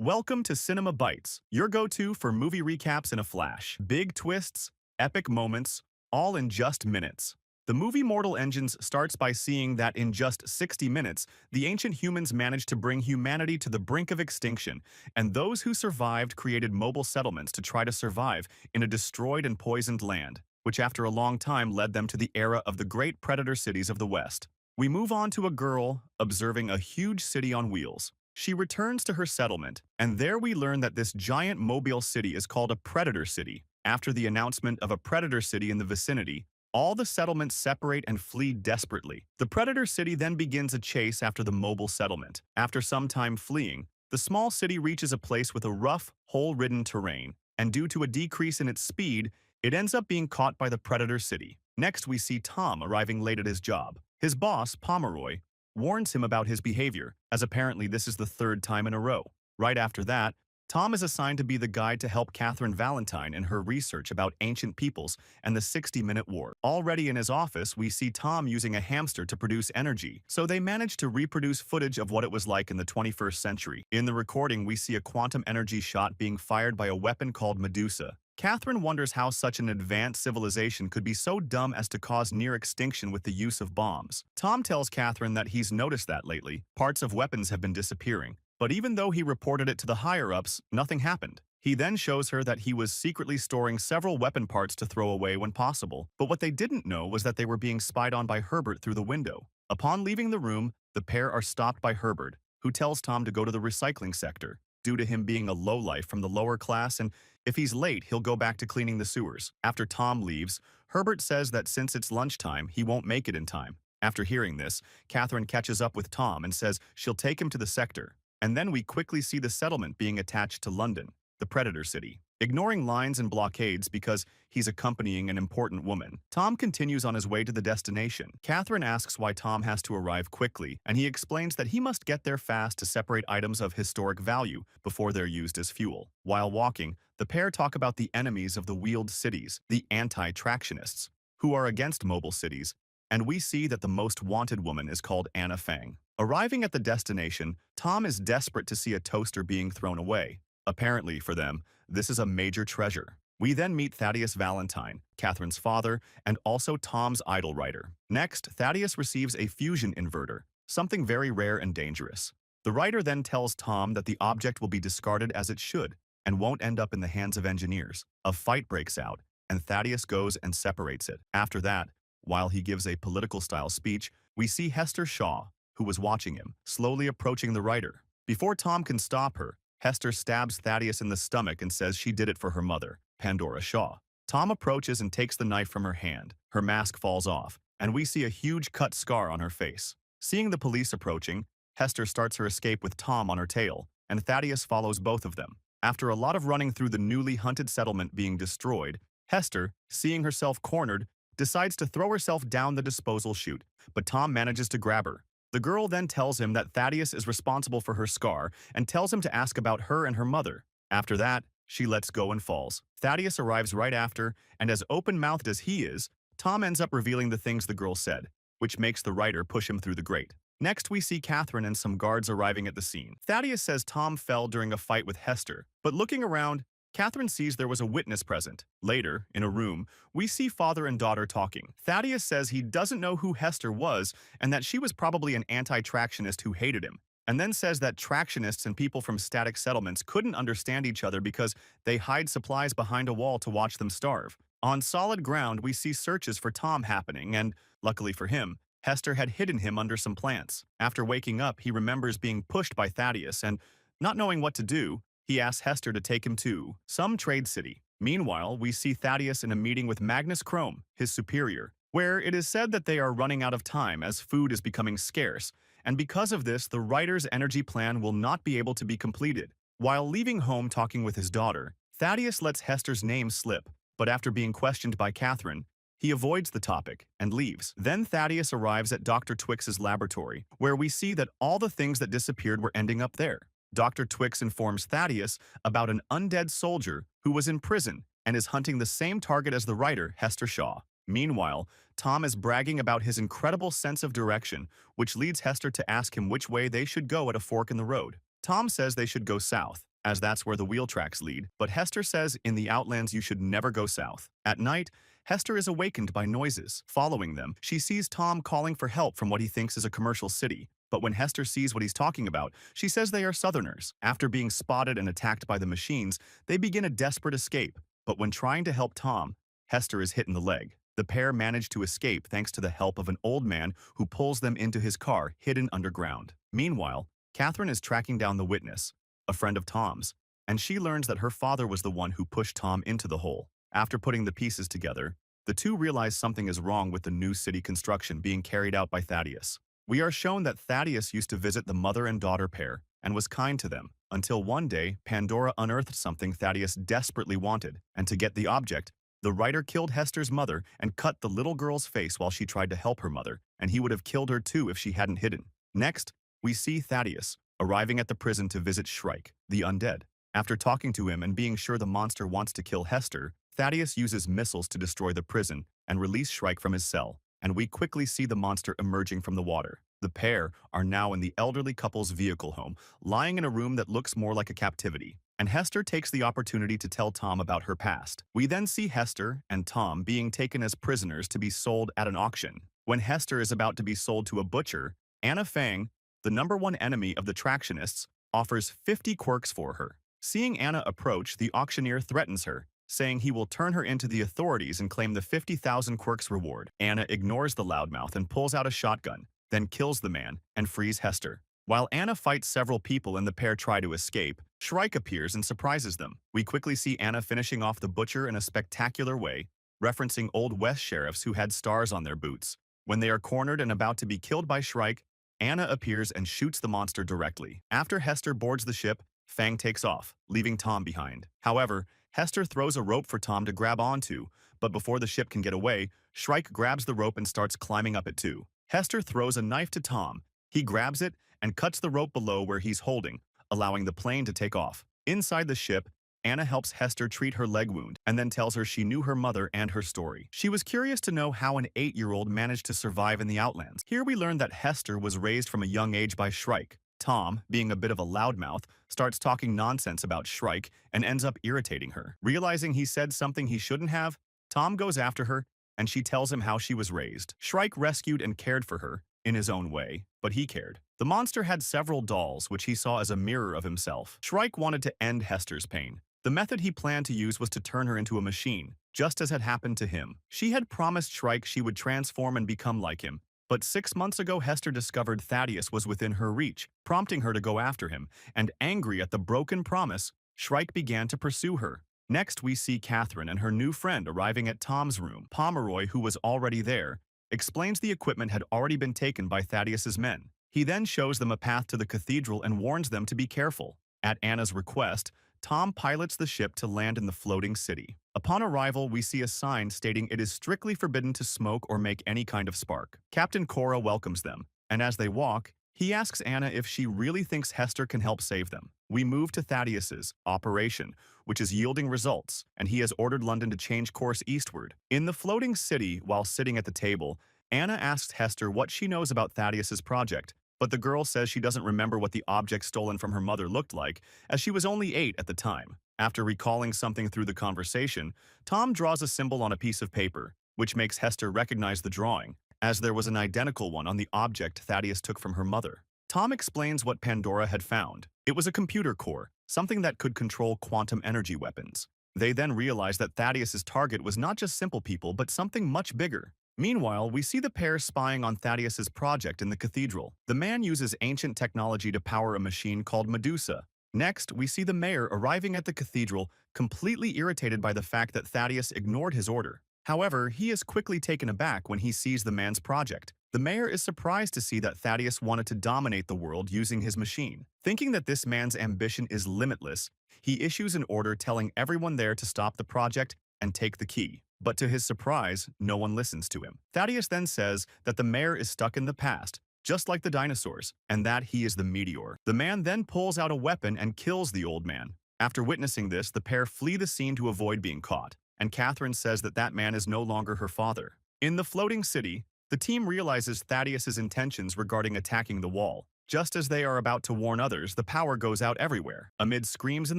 Welcome to Cinema Bites, your go-to for movie recaps in a flash. Big twists, epic moments, all in just minutes. The movie Mortal Engines starts by seeing that in just 60 minutes, the ancient humans managed to bring humanity to the brink of extinction, and those who survived created mobile settlements to try to survive in a destroyed and poisoned land, which after a long time led them to the era of the great predator cities of the West. We move on to a girl observing a huge city on wheels. She returns to her settlement, and there we learn that this giant mobile city is called a predator city. After the announcement of a predator city in the vicinity, all the settlements separate and flee desperately. The predator city then begins a chase after the mobile settlement. After some time fleeing, the small city reaches a place with a rough, hole-ridden terrain, and due to a decrease in its speed, it ends up being caught by the predator city. Next, we see Tom arriving late at his job. His boss, Pomeroy, warns him about his behavior, as apparently this is the third time in a row. Right after that, Tom is assigned to be the guide to help Catherine Valentine in her research about ancient peoples and the 60-minute war. Already in his office, we see Tom using a hamster to produce energy, so they manage to reproduce footage of what it was like in the 21st century. In the recording, we see a quantum energy shot being fired by a weapon called Medusa. Catherine wonders how such an advanced civilization could be so dumb as to cause near extinction with the use of bombs. Tom tells Catherine that he's noticed that lately, parts of weapons have been disappearing. But even though he reported it to the higher-ups, nothing happened. He then shows her that he was secretly storing several weapon parts to throw away when possible, but what they didn't know was that they were being spied on by Herbert through the window. Upon leaving the room, the pair are stopped by Herbert, who tells Tom to go to the recycling sector, due to him being a lowlife from the lower class, and if he's late, he'll go back to cleaning the sewers. After Tom leaves, Herbert says that since it's lunchtime, he won't make it in time. After hearing this, Catherine catches up with Tom and says she'll take him to the sector. And then we quickly see the settlement being attached to London, the predator city. Ignoring lines and blockades because he's accompanying an important woman, Tom continues on his way to the destination. Catherine asks why Tom has to arrive quickly, and he explains that he must get there fast to separate items of historic value before they're used as fuel. While walking, the pair talk about the enemies of the wheeled cities, the anti-tractionists, who are against mobile cities, and we see that the most wanted woman is called Anna Fang. Arriving at the destination, Tom is desperate to see a toaster being thrown away. Apparently, for them, this is a major treasure. We then meet Thaddeus Valentine, Catherine's father, and also Tom's idol writer. Next, Thaddeus receives a fusion inverter, something very rare and dangerous. The writer then tells Tom that the object will be discarded as it should, and won't end up in the hands of engineers. A fight breaks out, and Thaddeus goes and separates it. After that, while he gives a political-style speech, we see Hester Shaw, who was watching him, slowly approaching the writer. Before Tom can stop her, Hester stabs Thaddeus in the stomach and says she did it for her mother, Pandora Shaw. Tom approaches and takes the knife from her hand. Her mask falls off, and we see a huge cut scar on her face. Seeing the police approaching, Hester starts her escape with Tom on her tail, and Thaddeus follows both of them. After a lot of running through the newly hunted settlement being destroyed, Hester, seeing herself cornered, decides to throw herself down the disposal chute, but Tom manages to grab her. The girl then tells him that Thaddeus is responsible for her scar and tells him to ask about her and her mother. After that, she lets go and falls. Thaddeus arrives right after, and as open-mouthed as he is, Tom ends up revealing the things the girl said, which makes the writer push him through the grate. Next, we see Catherine and some guards arriving at the scene. Thaddeus says Tom fell during a fight with Hester, but looking around, Catherine sees there was a witness present. Later, in a room, we see father and daughter talking. Thaddeus says he doesn't know who Hester was and that she was probably an anti-tractionist who hated him, and then says that tractionists and people from static settlements couldn't understand each other because they hide supplies behind a wall to watch them starve. On solid ground, we see searches for Tom happening, and, luckily for him, Hester had hidden him under some plants. After waking up, he remembers being pushed by Thaddeus, and, not knowing what to do, he asks Hester to take him to some trade city. Meanwhile, we see Thaddeus in a meeting with Magnus Chrome, his superior, where it is said that they are running out of time as food is becoming scarce, and because of this, the writer's energy plan will not be able to be completed. While leaving home talking with his daughter, Thaddeus lets Hester's name slip, but after being questioned by Catherine, he avoids the topic and leaves. Then Thaddeus arrives at Dr. Twix's laboratory, where we see that all the things that disappeared were ending up there. Dr. Twix informs Thaddeus about an undead soldier who was in prison and is hunting the same target as the writer, Hester Shaw. Meanwhile, Tom is bragging about his incredible sense of direction, which leads Hester to ask him which way they should go at a fork in the road. Tom says they should go south, as that's where the wheel tracks lead, but Hester says in the Outlands you should never go south. At night, Hester is awakened by noises. Following them, she sees Tom calling for help from what he thinks is a commercial city. But when Hester sees what he's talking about, she says they are Southerners. After being spotted and attacked by the machines, they begin a desperate escape. But when trying to help Tom, Hester is hit in the leg. The pair manage to escape thanks to the help of an old man who pulls them into his car hidden underground. Meanwhile, Catherine is tracking down the witness, a friend of Tom's, and she learns that her father was the one who pushed Tom into the hole. After putting the pieces together, the two realize something is wrong with the new city construction being carried out by Thaddeus. We are shown that Thaddeus used to visit the mother and daughter pair and was kind to them, until one day Pandora unearthed something Thaddeus desperately wanted, and to get the object, the writer killed Hester's mother and cut the little girl's face while she tried to help her mother, and he would have killed her too if she hadn't hidden. Next, we see Thaddeus arriving at the prison to visit Shrike, the undead. After talking to him and being sure the monster wants to kill Hester, Thaddeus uses missiles to destroy the prison and release Shrike from his cell, and we quickly see the monster emerging from the water. The pair are now in the elderly couple's vehicle home, lying in a room that looks more like a captivity, and Hester takes the opportunity to tell Tom about her past. We then see Hester and Tom being taken as prisoners to be sold at an auction. When Hester is about to be sold to a butcher, Anna Fang, the #1 enemy of the Tractionists, offers 50 quirks for her. Seeing Anna approach, the auctioneer threatens her, saying he will turn her into the authorities and claim the 50,000 quirks reward. Anna ignores the loudmouth and pulls out a shotgun, then kills the man and frees Hester. While Anna fights several people and the pair try to escape, Shrike appears and surprises them. We quickly see Anna finishing off the butcher in a spectacular way, referencing Old West sheriffs who had stars on their boots. When they are cornered and about to be killed by Shrike, Anna appears and shoots the monster directly. After Hester boards the ship, Fang takes off, leaving Tom behind. However, Hester throws a rope for Tom to grab onto, but before the ship can get away, Shrike grabs the rope and starts climbing up it too. Hester throws a knife to Tom. He grabs it and cuts the rope below where he's holding, allowing the plane to take off. Inside the ship, Anna helps Hester treat her leg wound and then tells her she knew her mother and her story. She was curious to know how an 8-year-old managed to survive in the Outlands. Here we learn that Hester was raised from a young age by Shrike. Tom, being a bit of a loudmouth, starts talking nonsense about Shrike and ends up irritating her. Realizing he said something he shouldn't have, Tom goes after her and she tells him how she was raised. Shrike rescued and cared for her, in his own way, but he cared. The monster had several dolls which he saw as a mirror of himself. Shrike wanted to end Hester's pain. The method he planned to use was to turn her into a machine, just as had happened to him. She had promised Shrike she would transform and become like him, but 6 months ago Hester discovered Thaddeus was within her reach, prompting her to go after him, and angry at the broken promise, Shrike began to pursue her. Next we see Catherine and her new friend arriving at Tom's room. Pomeroy, who was already there, explains the equipment had already been taken by Thaddeus's men. He then shows them a path to the cathedral and warns them to be careful. At Anna's request, Tom pilots the ship to land in the floating city. Upon arrival, we see a sign stating it is strictly forbidden to smoke or make any kind of spark. Captain Cora welcomes them, and as they walk, he asks Anna if she really thinks Hester can help save them. We move to Thaddeus's operation, which is yielding results, and he has ordered London to change course eastward. In the floating city, while sitting at the table, Anna asks Hester what she knows about Thaddeus's project, but the girl says she doesn't remember what the object stolen from her mother looked like, as she was only 8 at the time. After recalling something through the conversation, Tom draws a symbol on a piece of paper, which makes Hester recognize the drawing, as there was an identical one on the object Thaddeus took from her mother. Tom explains what Pandora had found. It was a computer core, something that could control quantum energy weapons. They then realize that Thaddeus's target was not just simple people, but something much bigger. Meanwhile, we see the pair spying on Thaddeus's project in the cathedral. The man uses ancient technology to power a machine called Medusa. Next, we see the mayor arriving at the cathedral, completely irritated by the fact that Thaddeus ignored his order. However, he is quickly taken aback when he sees the man's project. The mayor is surprised to see that Thaddeus wanted to dominate the world using his machine. Thinking that this man's ambition is limitless, he issues an order telling everyone there to stop the project and take the key. But to his surprise, no one listens to him. Thaddeus then says that the mayor is stuck in the past, just like the dinosaurs, and that he is the meteor. The man then pulls out a weapon and kills the old man. After witnessing this, the pair flee the scene to avoid being caught, and Catherine says that that man is no longer her father. In the floating city, the team realizes Thaddeus's intentions regarding attacking the wall. Just as they are about to warn others, the power goes out everywhere. Amid screams in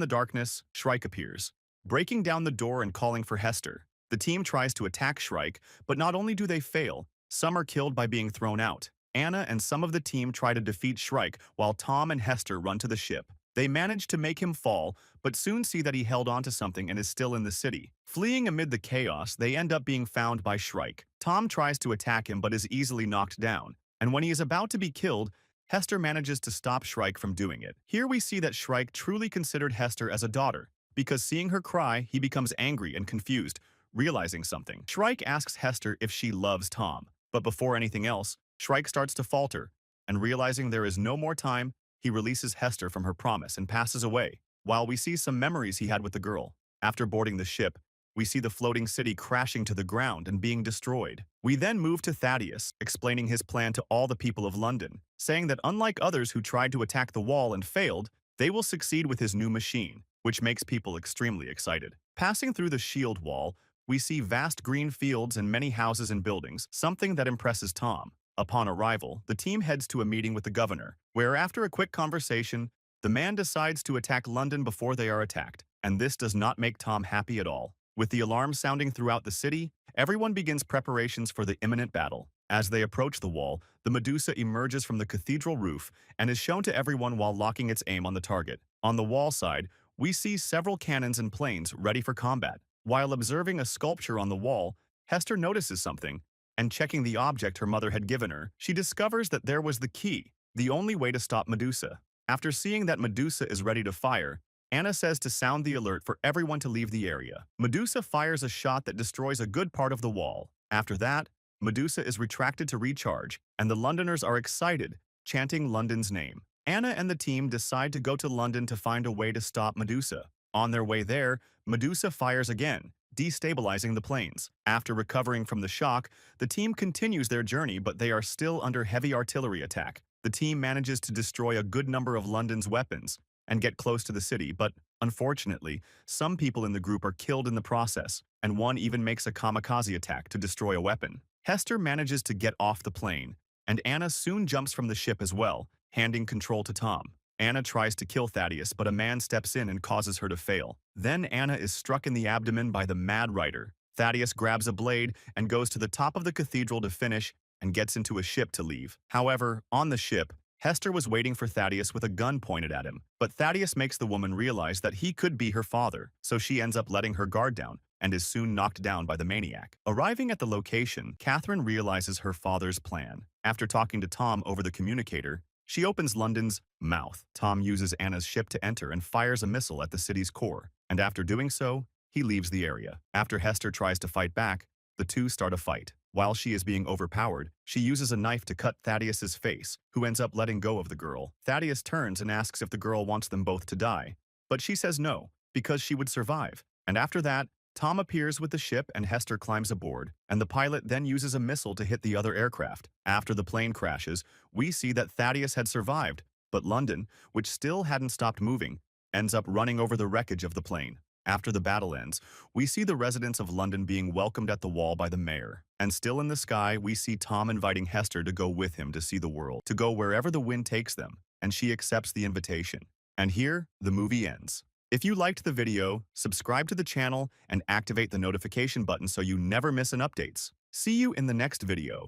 the darkness, Shrike appears, breaking down the door and calling for Hester. The team tries to attack Shrike, but not only do they fail, some are killed by being thrown out. Anna and some of the team try to defeat Shrike while Tom and Hester run to the ship. They manage to make him fall, but soon see that he held onto something and is still in the city. Fleeing amid the chaos, they end up being found by Shrike. Tom tries to attack him but is easily knocked down, and when he is about to be killed, Hester manages to stop Shrike from doing it. Here we see that Shrike truly considered Hester as a daughter, because seeing her cry, he becomes angry and confused, realizing something. Shrike asks Hester if she loves Tom, but before anything else, Shrike starts to falter, and realizing there is no more time, he releases Hester from her promise and passes away, while we see some memories he had with the girl. After boarding the ship, we see the floating city crashing to the ground and being destroyed. We then move to Thaddeus, explaining his plan to all the people of London, saying that unlike others who tried to attack the wall and failed, they will succeed with his new machine, which makes people extremely excited. Passing through the shield wall, we see vast green fields and many houses and buildings, something that impresses Tom. Upon arrival, the team heads to a meeting with the governor, where after a quick conversation, the man decides to attack London before they are attacked, and this does not make Tom happy at all. With the alarm sounding throughout the city, everyone begins preparations for the imminent battle. As they approach the wall, the Medusa emerges from the cathedral roof and is shown to everyone while locking its aim on the target. On the wall side, we see several cannons and planes ready for combat. While observing a sculpture on the wall, Hester notices something, and checking the object her mother had given her, she discovers that there was the key, the only way to stop Medusa. After seeing that Medusa is ready to fire, Anna says to sound the alert for everyone to leave the area. Medusa fires a shot that destroys a good part of the wall. After that, Medusa is retracted to recharge, and the Londoners are excited, chanting London's name. Anna and the team decide to go to London to find a way to stop Medusa. On their way there, Medusa fires again, destabilizing the planes. After recovering from the shock, the team continues their journey, but they are still under heavy artillery attack. The team manages to destroy a good number of London's weapons and get close to the city, but unfortunately, some people in the group are killed in the process, and one even makes a kamikaze attack to destroy a weapon. Hester manages to get off the plane, and Anna soon jumps from the ship as well, handing control to Tom. Anna tries to kill Thaddeus, but a man steps in and causes her to fail. Then Anna is struck in the abdomen by the Mad Rider. Thaddeus grabs a blade and goes to the top of the cathedral to finish and gets into a ship to leave. However, on the ship, Hester was waiting for Thaddeus with a gun pointed at him, but Thaddeus makes the woman realize that he could be her father, so she ends up letting her guard down and is soon knocked down by the maniac. Arriving at the location, Catherine realizes her father's plan. After talking to Tom over the communicator, she opens London's mouth. Tom uses Anna's ship to enter and fires a missile at the city's core, and after doing so, he leaves the area. After Hester tries to fight back, the two start a fight. While she is being overpowered, she uses a knife to cut Thaddeus's face, who ends up letting go of the girl. Thaddeus turns and asks if the girl wants them both to die, but she says no, because she would survive. And after that, Tom appears with the ship and Hester climbs aboard, and the pilot then uses a missile to hit the other aircraft. After the plane crashes, we see that Thaddeus had survived, but London, which still hadn't stopped moving, ends up running over the wreckage of the plane. After the battle ends, we see the residents of London being welcomed at the wall by the mayor. And still in the sky, we see Tom inviting Hester to go with him to see the world, to go wherever the wind takes them, and she accepts the invitation. And here, the movie ends. If you liked the video, subscribe to the channel and activate the notification button so you never miss an updates. See you in the next video.